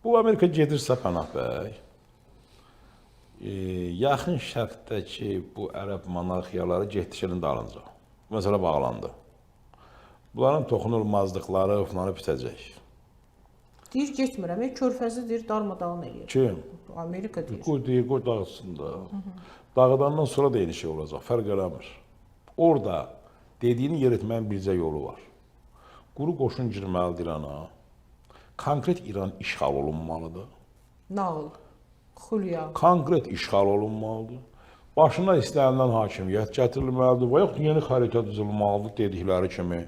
Bu Amerika gedirsə Pənah bəy, yaxın şərqdəki bu ərəb monarxiyaları getdikinin dalınca. Bu məsələ bağlandı. Bunların toxunulmazlıqları falan bitəcək. Deyir, getmirəm, körfəzi deyir, darmadağın eləyir. Kim? Amerika deyir. Qoy dağıtsın da. Dağıdandan sonra da eyni şey olacaq, fərq eləmir. Orada dediyini yer etməyin bircə yolu var. Quru qoşun girməlidir İrana. Konkret İran işğal olunmalıdır. Nağıl, xülya. Konkret işğal olunmalıdır. Başına istənilən hakimiyyət gətirilməlidir və yaxud yeni xəritə düzülməlidir dedikləri kimi.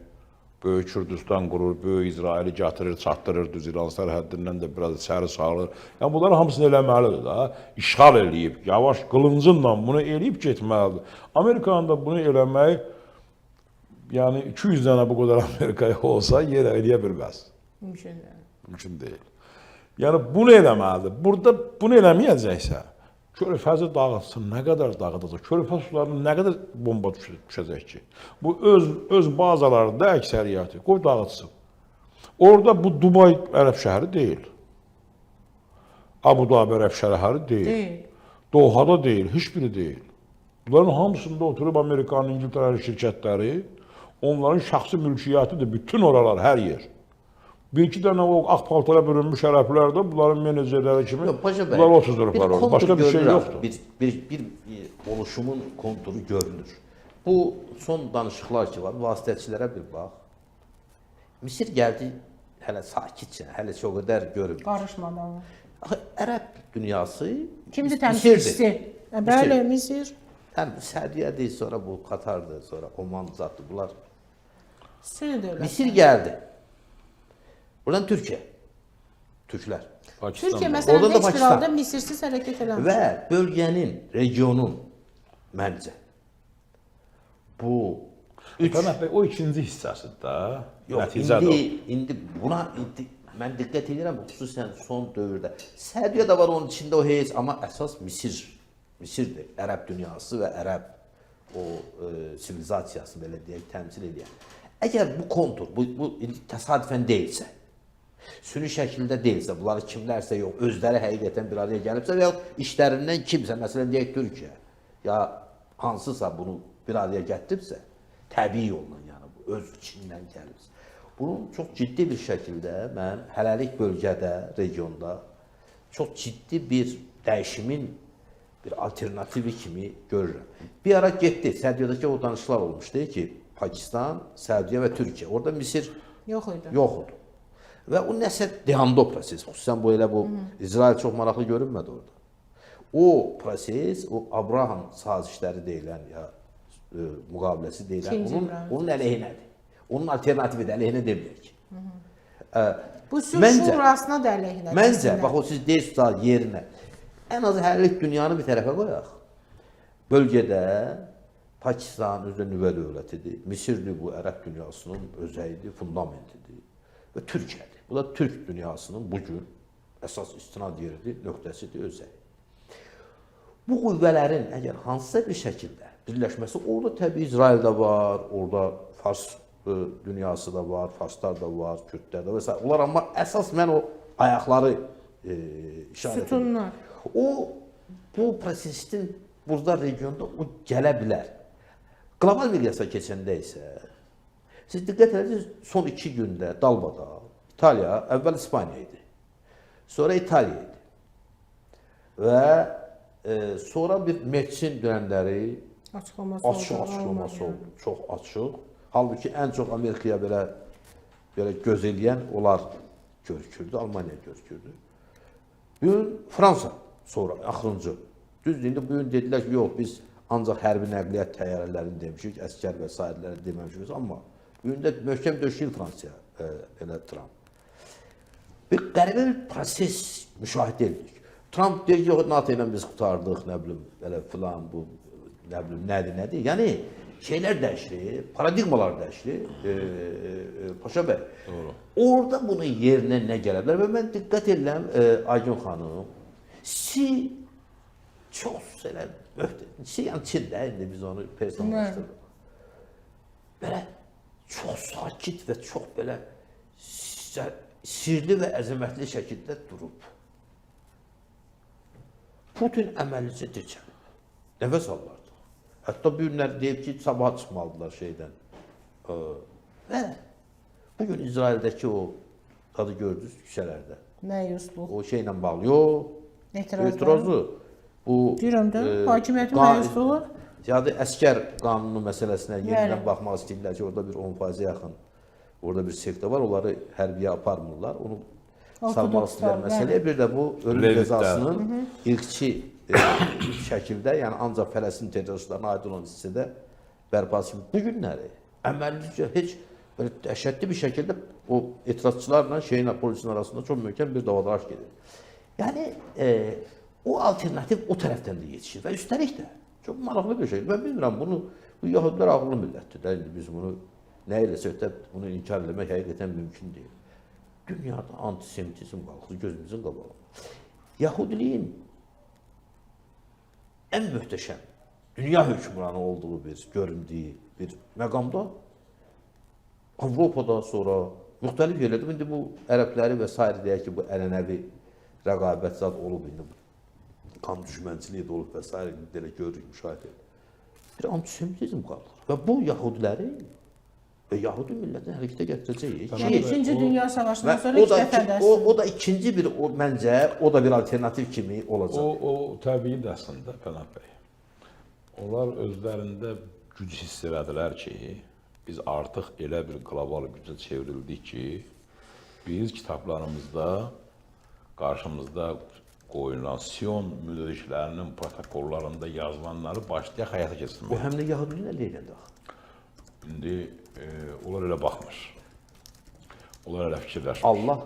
Böyük Kürdistan qurur, böyük İsraili gətirir, çatdırır, düz İran sərhəddindən də biraz içəri salır. Yəni bunların hamısını eləməlidir da. İşğal eləyib, yavaş qılıncınla bunu eləyib getməlidir. Amerikanın da bunu eləmək, yəni 200 dənə bu qədər Amerikaya olsa yer eləyə bilməz. Mümkün deyil. Mümkün deyil. Yəni bunu eləməlidir. Burada bunu eləməyəcəksə, körfəzi dağıtsın, nə qədər dağıdacaq, körfəz sularına nə qədər bomba düşəcək ki. Bu öz bazalarında əksəriyyəti, qoy dağıtsın. Orada bu Dubay ərəb şəhəri deyil. Abu Dhabi ərəb şəhəri deyil. Dohada deyil, heç biri deyil. Bunların hamısında oturub Amerikanın, İngiltərəli şirkətləri, onların şəxsi mülkiyyətidir, bütün oralar, hər yer. Bir-iki dənə o ağ paltara bürünmüş ərəblər də bunların menecerləri kimi bunlar otuzdurublar orada. Başqa bir şey yoxdur. Bir oluşumun konturu görünür. Bu son danışıqlar ki var, vasitəçilərə bir bax. Misir gəldi, hələ sakitcə, hələ o qədər görüb. Qarışmadan. Ərəb dünyası Kimdir təmsilçisi? Bəli, Misir. Yəni, Sədiyyədir, sonra bu Qatardır, sonra Oman zatdır, bunlar. Misir gəldi. Buradan Türkiyə, Türklər. Türkiyə məsələn heç bir halda Misirsiz hərəkət eləmiş. Və bölgənin, regionun məncə bu Pənah bəy, o ikinci hissəsidir də. Yox, indi buna mən diqqət edirəm, xüsusən son dövrdə. Sədiyyə də var onun içində o heç, amma əsas Misirdir. Ərəb dünyası və Ərəb o sivilizasiyası belə deyək, təmsil edən. Əgər bu kontur, bu təsadüfən deyilsə, süni şəkildə deyilsə, bunları kimlərsə yox, özləri həqiqətən bir araya gəlibsə və yaxud işlərindən kimsə, məsələn deyək Türkiyə, ya hansısa bunu bir araya gətiribsə, təbii yolla, yəni bu öz içindən gəlibsə. Bunun çox ciddi bir şəkildə mən hələlik bölgədə, regionda çox ciddi bir dəyişimin bir alternativi kimi görürəm. Bir ara getdi, Sədiyyədəki o danışıqlar olmuşdu ki, Pakistan, Səudiyyə və Türkiyə. Orada Misir yox idi. Və o nəsə dayandı o proses. Xüsusən bu elə bu İsrail çox maraqlı görünmədi orada. O proses, o Abraham sazişləri deyilən ya müqaviləsi deyilən onun əleyhinədir. Onun alternativi də əleyhinə deməyək. Bu sülh şurasına da əleyhinədir. Məncə, bax o siz deyirsiniz yerinə. Ən azı hərlik dünyanı bir tərəfə qoyaq. Bölgədə Pakistan özü nüvə dövlətidir. Misirdir bu ərəb dünyasının özəyidir, fundamentidir və Türkiyədir. Bu da Türk dünyasının bugün əsas istinad yeridir, nöqtəsidir, özəyi. Bu qüvvələrin əgər hansısa bir şəkildə birləşməsi, orada təbii İsrail də var, orada Fars dünyası da var, Farslar da var, Kürdlər də və s. Onlar amma əsas mən o ayaqları işarət edirəm. Bu prosesin burada regionda o gələ bilər. Qlobal miqyasda keçəndə isə, siz diqqət edirsiniz, son 2 gündə dalbada İtaliya, əvvəl İspaniya idi, sonra İtaliya idi və sonra bir Metsin dönəmləri açıqlaması oldu, çox açıq. Halbuki ən çox Amerikaya belə göz eləyən onlar görükürdü, Almaniya görükürdü. Bugün Fransa sonra, axırıncı. Düzdür, indi bugün dedilər ki, yox, biz ancaq hərbi nəqliyyat təyyarələrini demişik, əskər və sairələri deməmişik, amma bugün də möhkəm döşkül Fransaya elə Trump. Bir qəribə bir proses müşahidə edirik. Trump deyir ki, yox, NATO ilə biz qutardıq, nə bilim, elə filan, bu, nə bilim, nədir. Yəni, şeylər dəyişir, paradigmalar dəyişir, Paşa bəy. Orada bunun yerinə nə gələ bilər və mən diqqət edirəm, Aygün xanım, çox elə yəni Çində, indi biz onu personlaşdırırıq. Belə çox sakit və çox belə sirli və əzəmətli şəkildə durub. Putin əməllicə dirçəlib. Nəfəs alırdı. Hətta bu günlər deyib ki, sabah çıxmalıdırlar şeydən. Və bugün İsraildəki o adı gördünüz küçələrdə. Məyusluq. O şeylə bağlı. Yox. Etirazı. Bu Deyirəm də, hakimiyyətin məyusluğu. Yəni əskər qanunu məsələsinə yenidən baxmaq istəyirlər ki, orada bir 10% yaxın orada bir sektor var, onları hərbiyə aparmırlar. Onu salmaq istəyirlər məsələyə. Bir də bu ölüm cəzasının ilkçi şəkildə, yəni ancaq Fələstin terroristlərine aid olan hissədə bərpası kimi bu günləri əməllicə heç böyle dəhşətli bir şəkildə o etirazçılarla polisin arasında çox möhkəm bir davadalaş gedir. Yəni o alternativ o tərəfdən də yetişir və üstəlik də çox maraqlı bir şeydir. Mən bilmirəm bunu, bu Yahudilər ağıllı millətdir də, indi biz bunu nə ilə söhbət, bunu inkar eləmək həqiqətən mümkün deyil. Dünyada antisemitizm qalxır gözümüzün qabağında. Yahudiliyin ən möhtəşəm, dünya hökmranı olduğu bir göründüyü bir məqamda Avropada sonra müxtəlif yerlərdə, indi bu ərəbləri və s. deyək ki, bu ənənəvi rəqabət zad olub, indi qan düşmənçiliyi də olub və s. Belə görürük, müşahidə edilir. Bir antisemitizm qalır və bu Yahudiləri və Yahudi millətini hərəkətə gətirəcək. İkinci Dünya Savaşından sonra ilk dəfə dərsiniz. O da ikinci bir, məncə, o da bir alternativ kimi olacaq. O təbiidir əslində, Pənah bəy. Onlar özlərində güc hiss elədilər ki, biz artıq elə bir qlobal gücə çevrildik ki, biz kitablarımızda, qarşımızda qoyulan Sion müdriklərinin protokollarında yazılanları başlayaq həyata keçirmək. O həm də Yahudinin əldə edəndə. İndi onlar elə baxmır. Onlar elə fikirləşmir. Allah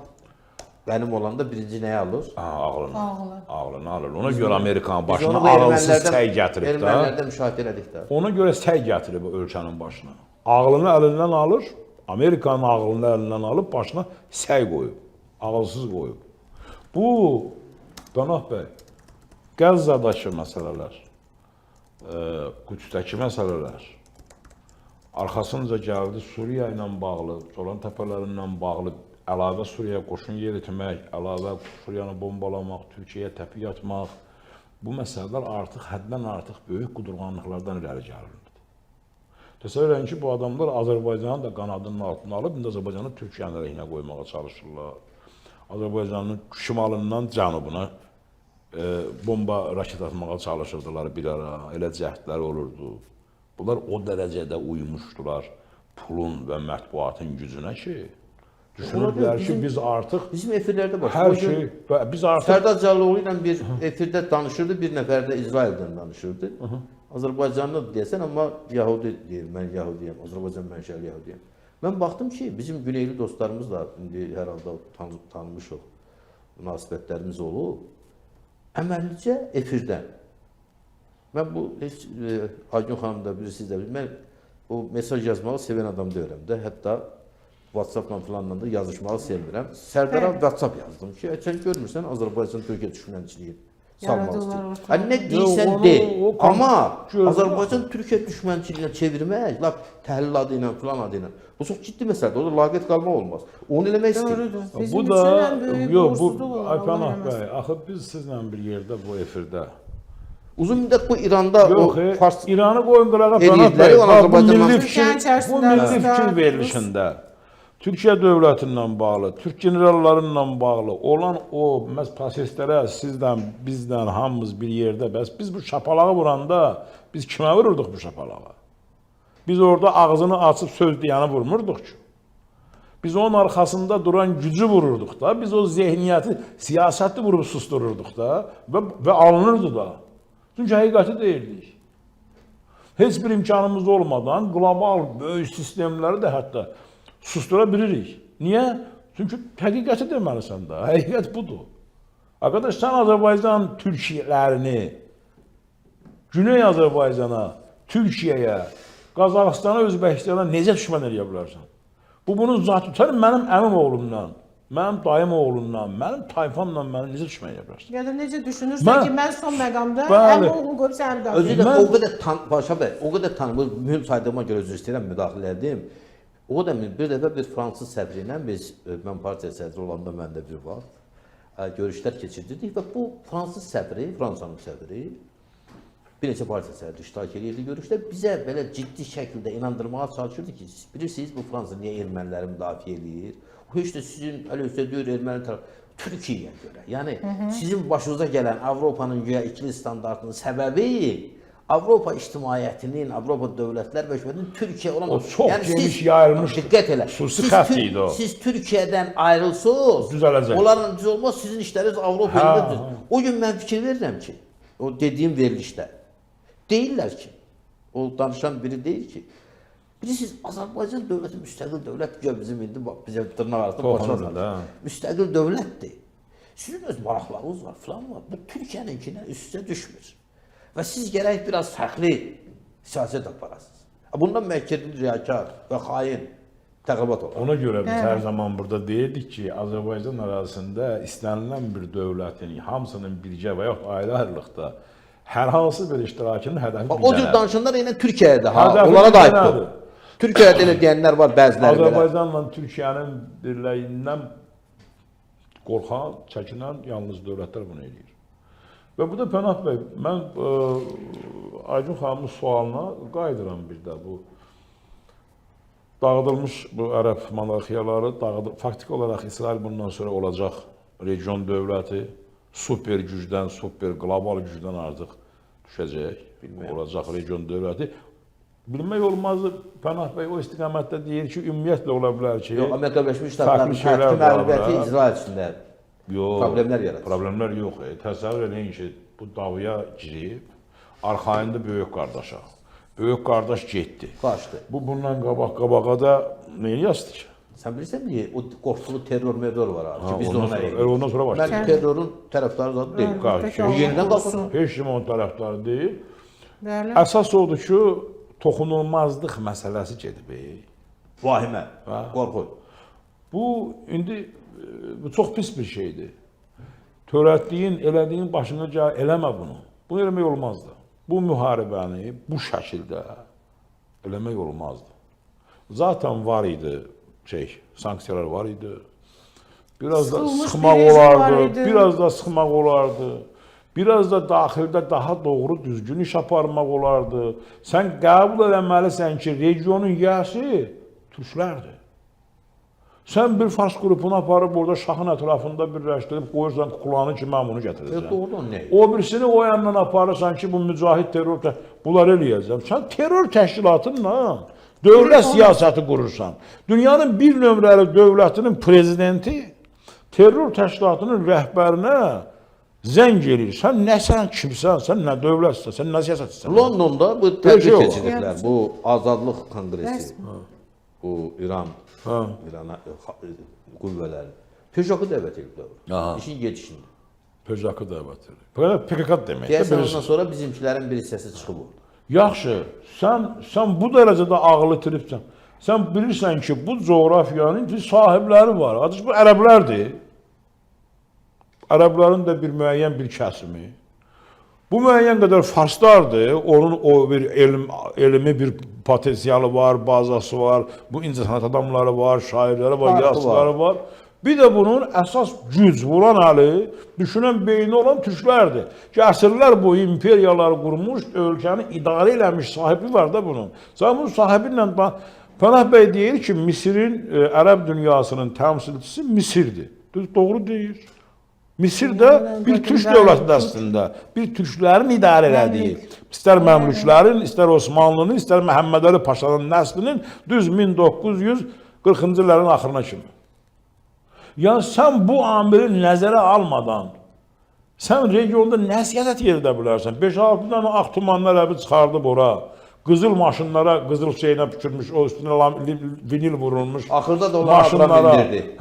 benim olanda birinci nəyi alır? Ağlını. Ağlını alır. Ona Biz görə Amerikanın biz başına onu ağılsız səy gətirib də. Ermənilərdə müşahidə elədik də. Ona görə səy gətirib ölkənin başına. Ağlını əlindən alır, Amerikanın ağlını əlindən alıb başına səy qoyub. Ağılsız qoyub. Bu, Pənah bəy, Qəzzadakı məsələlər, Qüdsdəki məsələlər, arxasınca gəldi Suriya ilə bağlı, Golan təpələrindən bağlı əlavə Suriyaya qoşun yeritmək, əlavə Suriyanı bombalamaq, Türkiyəyə təpi atmaq, bu məsələlər artıq həddən artıq böyük qudurğanlıqlardan irəli gəlirdi. Təsəvvür edin ki, bu adamlar Azərbaycanın da qanadının altına alıb, indi Azərbaycanı Türkiyənin əleyhinə qoymağa çalışırlar. Azərbaycanın şimalından cənubuna bomba raket atmağa çalışırdılar bir ara, elə cəhdlər olurdu. Bunlar o dərəcədə uymuşdular pulun və mətbuatın gücünə ki, düşünürdülər ki, biz artıq bizim efirlərdə bax. Hər şey, biz artıq Sərdar Cəlloğlu ilə bir efirdə danışırdı, bir nəfər də İsraildən danışırdı. Azərbaycanlı deyəsən, amma Yahudi deyir, mən Yahudiyəm, Azərbaycan mənşəli Yahudiyəm. Mən baxdım ki, bizim güneyli dostlarımız da indi hər halda tanımışıq, münasibətlərimiz olub. Əməllicə efirdən. Mən bu, Aygün xanım da bilirsiniz də, mən o mesaj yazmağı sevən adam deyirəm də, hətta WhatsApp-la filanla da yazışmağı sevmirəm. Sərdara WhatsApp yazdım ki, sən görmürsən Azərbaycan Türkiyə düşmənçiliyi salmaq istəyir. Nə deyirsən de, amma Azərbaycan Türkiyə düşmənçiliyinə çevirmək, təhlil adı ilə, filan adı ilə, bu çox ciddi məsələdir, orada laqeyd qalmaq olmaz. Onu eləmək istəyir. Bu da, yox, bu Pənah bəy, axı biz sizlə bir yerdə bu efirdə. Uzun müddət bu İranda yox, İranı qoyun qırağa Pənah bəy, bu milli fikir verilişində. Türkiyə dövlətindən bağlı, Türk generallarıyla bağlı olan o proseslərə sizdən, bizdən hamımız bir yerdə, bəs biz bu şapalağı vuranda, biz kimə vururduq bu şapalağı? Biz orada ağzını açıb söz deyəni vurmurduq ki. Biz onun arxasında duran gücü vururduq da, biz o zehniyyəti, siyasəti vurub sustururduq da və alınırdı da. Çünki həqiqəti deyirdik. Heç bir imkanımız olmadan qlobal böyük sistemləri də hətta sustura bilirik. Niyə? Çünki həqiqəti deməlisən də, həqiqət budur. Arkadaş, sən Azərbaycan Türkiyələrini, Güney Azərbaycana, Türkiyəyə, Qazaxıstana, Özbəkistana necə düşmən eləyə bilərsən? Bu, bunun zatı, sən mənim əmim oğlumdan, mənim dayım oğlundan, mənim tayfamla məni necə düşmən eləyə bilərsən? Ya da necə düşünürsən ki, mən son məqamda əmim oğlum qoyub səni müdaxilə edim. Özü də o qədər Paşa bəy, o qədər tanımır, mühüm saydığıma görə özür istəyirəm, müdaxilə edim. O da bir dəfə bir fransız sədri ilə biz, mən partiya sədri olanda məndə bir vaxt görüşlər keçirdirdik və bu fransız sədri, Fransanın sədri, bir neçə partiya sədri iştirak edirdi görüşdə, bizə belə ciddi şəkildə inandırmağa çalışırdı ki, bilirsiniz bu Fransa niyə erməniləri müdafiə edir? O heç də sizin əleyhünüzə deyir erməni tərəf Türkiyəyə görə. Yəni sizin başınıza gələn Avropanın güya ikili standartının səbəbi Avropa ictimaiyyətinin, Avropa dövlətlər və hökumətinin Türkiyə olan... O çox geniş yayılmış xüsusi xətt idi o. Siz Türkiyədən ayrılsınız, düzələcək. Onların düz olmaz, sizin işləriniz Avropa ilə düz. O gün mən fikir verirəm ki, o dediyim verilişdə, deyirlər ki, o danışan biri deyir ki, bilirsiniz, Azərbaycan dövləti müstəqil dövlət, bizim indi bizə dırnaq arasında başlasın. Müstəqil dövlətdir. Sizin öz maraqlarınız var, filan var. Bu Türkiyəninkindən üst-üstə düşmür. Və siz gərək biraz fərqli siyasət aparasınız. Bundan məhkərin riyakar və xain təqabat olur. Ona görə biz hər zaman burada deyirdik ki, Azərbaycan ərazisində istənilən bir dövlətin hamısının birgə və yox ayrı ayrılıqda hər hansı bir iştirakının hədəfi o cür danışanlar yenə Türkiyədə, onlara da aiddir. Türkiyədə elə deyənlər var, bəziləri belə. Azərbaycanla Türkiyənin birliyindən qorxan, çəkinən yalnız dövlətlər bunu edir. Və bu da Pənah bəy, mən Aydın xanımın sualına qayıdıram bir də bu dağıdılmış bu ərəb monarxiyaları, faktiki olaraq İsrail bundan sonra olacaq region dövləti, super gücdən, super qlobal gücdən artıq düşəcək, olacaq region dövləti. Bilmək olmazdı, Pənah bəy o istiqamətdə deyir ki, ümumiyyətlə ola bilər ki, yox, Amerika Birləşmiş Ştatlarının həkki məlumiyyəti İsrail içində problemlər yaradır. Problemlər yox. Təsəvvür edin ki, bu davaya girib, arxayında böyük qardaşa. Böyük qardaş getdi. Qaçdı. Bu bundan qabağa da neyi yazdı ki? Sən bilirsən mi, o qorxulu terror var abi ki, biz də ona eyirik. Ondan sonra başladı. Mən terrorun tərəfdarı zad deyil. O yenidən qalsın. Heç kim onun tərəfdarı deyil. Əsas odur ki, toxunulmazlıq məsələsi gedib. Vahimə, qorxu. Bu, indi bu çox pis bir şeydir. Törətdiyin, elədiyin başına gəl, eləmə bunu. Bunu eləmək olmazdı. Bu müharibəni bu şəkildə eləmək olmazdı. Zaten var idi, sanksiyalar var idi. Biraz da sıxmaq olardı, biraz da sıxmaq olardı. Biraz da daxildə daha doğru, düzgün iş aparmaq olardı. Sən qəbul eləməlisən ki, regionun yiyəsi türklərdir. Sən bir fars qrupunu aparıb orada şahın ətrafında birləşdirib qoyursan kukulanı ki, mən bunu gətirəcəm. O birisini o yandan aparırsan ki, bu mücahid terror, bunları eləyəcəm. Sən terror təşkilatınla dövlət siyasəti qurursan. Dünyanın bir nömrəli dövlətinin prezidenti terror təşkilatının rəhbərinə zəng edir. Sən nə sən kimsən, sən nə dövlətsən, sən nə siyasətsən. Londonda bu tədbir keçirdiklər, bu Azadlıq Konqresi, bu İrana qüvvələri. Pöjakı dəvət ediblər. İşin gedişində. Pöjakı dəvət ediblər. PKK demək. Deyəsən ondan sonra bizimkilərin bir hissəsi çıxıb oldu. Yaxşı, sən bu dərəcədə ağıl itiribsən. Sən bilirsən ki, bu coğrafiyanın sahibləri var. Adı bu ərəblərdir. Ərəblərin də bir müəyyən bir kəsimi. Bu müəyyən qədər farslardır, onun o bir elmi bir potensialı var, bazası var, bu incəsənət adamları var, şairləri var, yazıları var. Bir də bunun əsas güc vuran əli, düşünən beyni olan türklərdir. Ki, əsrlər boyu imperiyalar qurmuş, ölkəni idarə eləmiş sahibi var da bunun. Zaten bunun sahibi ilə Pənah bəy deyir ki, Misirin, ərəb dünyasının təmsilçisi Misirdir. Doğru deyir. Misirdə bir türk dövlətidir əslində, bir türklərin idarə elədiyi, istər Məmlüklərin, istər Osmanlının, istər Məhəmməd Əli Paşanın nəslinin düz 1940-cı illərin axırına kimi. Yəni, sən bu amili nəzərə almadan, sən regionda nə siyasət yeridə bilərsən? 5-6 dənə ağ tumanlar əbi çıxardıb ora, qızıl maşınlara, qızıl şeyinə pükürmüş, o üstünə vinil vurulmuş axırda da onlar maşınlara bindirdi.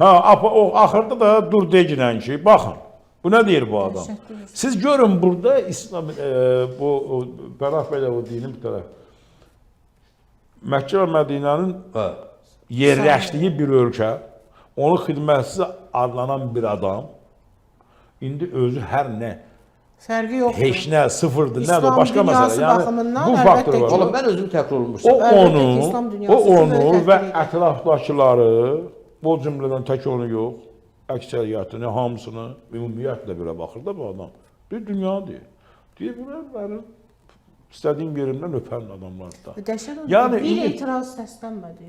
Axırda da dur deginən ki, baxın. Bu nə deyir bu adam? Siz görün burada İslam, bu Pənah bəy də o dinin bir tərəf. Məkkə və Mədinənin yerləşdiyi bir ölkə, onun xidmətçisi adlanan bir adam, indi özü hər nə Fərqi yoxdur. Heç nə, sıfırdır, nədir, İslam başqa məsələ. dünyası Yəni baxımından bu əlbəttə faktor var. ki, Oğlum mən özüm təkrar O olmuşam. Əlbəttə ki, İslam onu, dünyası o üçün onu böyük və təsir edir. ətrafdakıları, bu cümlədən tək onu yox, əksəriyyətini, hamısını ümumiyyətlə belə baxır da bu adam. Bir dünyadır. Deyir, bunlar mənim istədiyim yerimdən öpən adamlar da. Dəhşət odur ki, Yəni bir indi etiraz səslənmədi.